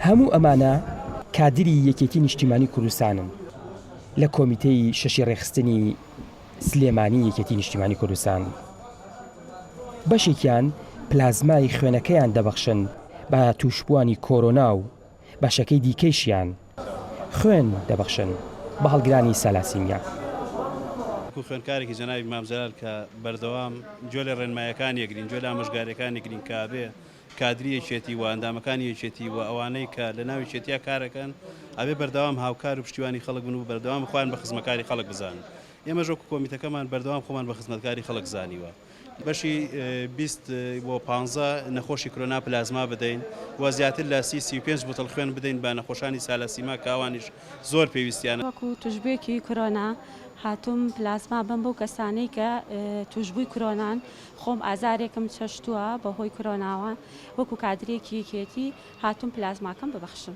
هەموو ئەمانە کادری یەکێتی نیشتیمانی کوردستانن لە کۆمیتەی شەشی ڕێخستنی سلێمانی یەکێتی نیشتیمانی کوردستان. بەشێکیان پلازمای خوێنەکەیان دەبەخشن بە تووشبووانی کۆرۆنا و بەشەکەی دیکەیشیان خوێن دەبەخشن بە هەڵگرانی سالاسیمیا. خوێنکارێکی جەنابی مامزەلال کە بەردەوام جۆ لە ڕێنمایەکان یەگرین، جۆ لە ئامۆژگاریەکان یەگرین کابێ کادری یەکێتی و ئەندامەکانی یەکێتی و ئەوانەی کە لە ناوی یەکێتیە کارەکەن ئەبێ بەردەوام هاوکار و پشتیوانی خەڵک بن و بەردەوام خۆیان بە خزمەتکاری خەڵک بزانن. ئێمە ژۆک کۆمیتەکەمان بەردەوام خۆمان بە خزمەتکاری خەڵک زانیوە. بەشی 20 بۆ 15 نەخۆشی کۆرۆنا پلازما بدەین و زیاتر لە 35 بوتڵ خوێن بدەین بە نەخۆشانی سالاسیما کاوانیش زۆر پێویستیانە. وەکو توشبێکی کۆرۆنا هاتووم پلازما بم بۆ کەسانەی کە توشبووی کۆرۆنان، خۆم ئازارێکم چەشتووە بەهۆی کۆرۆناوە، وەکو کادرێکی یەکێتی هاتووم پلازماکەم ببەخشم.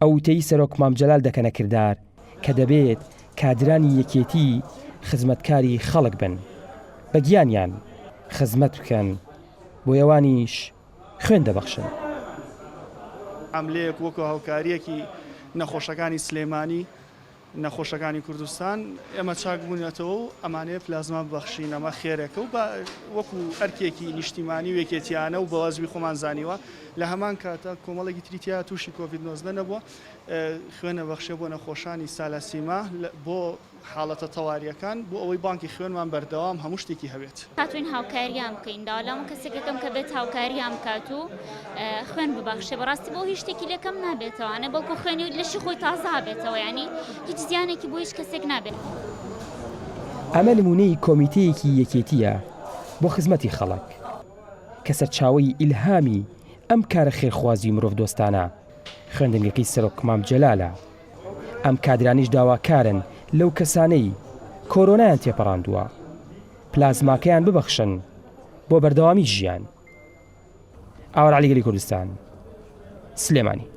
ئەو وتەی سەرۆک مامجەلال دەکەنە کردار کە دەبێت کادرانی یەکێتی خزمەتکاری خەڵک بن، بە گیانیان خزمەت بکەن بۆ ئەوانیش خوێن دەبەخشن. عەملەیەک وەکو هاوکاریەکی نەخۆشەکانی سلێمانی، نەخۆشەکانی کوردستان ئێمە چاک بوونێتەوە و ئەمانەیە پلازما ببەخشین. ئەمە خێرەکە و وەکو ئەرکێکی نیشتیمانی و یەکێتیانە و بەوازوی خۆمان زانیوە. لە هەمان کاتە کۆمەڵێکی تریتیا تووشی کۆڤید-19 نەبووە، خوێنە بەخشێ بۆ نەخۆشانی سالاسیما بۆ حاڵەتە تەواریەکان بۆ ئەوەی بانکی خوێنمان بەردەوام هەموو شتێکی هەبێت. هاتوین هاوکاریان بکەین، داوالام کەسێکەکەم کە بێت هاوکاریان بکات و خوێن ببەخشێ. بەڕاستی بۆ هیچ شتێکی لەکەم نابێتەوە، بەڵکو خوێنی لەشی خۆی تازە هابێتەوە، یعنی هیچ زیانێکی بۆ هیچ کەسێک نابێت. ئەمە نمونەی کۆمیتەیەکی یەکێتیە بۆ خزمەتی خەڵک کە سەرچاوەی ئیلهامی ئەم کارە خێرخوازی مرۆڤ دۆستانە خوێندنگەکەی سەرۆک مامجەلالە. ئەم کادرانیش داواکارن لەو کەسانەی کۆرۆنایان تێپەڕاندووە پلازماکەیان ببەخشن بۆ بەردەوامی ژیان. ئاوەر عەلیگەلی کوردستان، سلێمانی.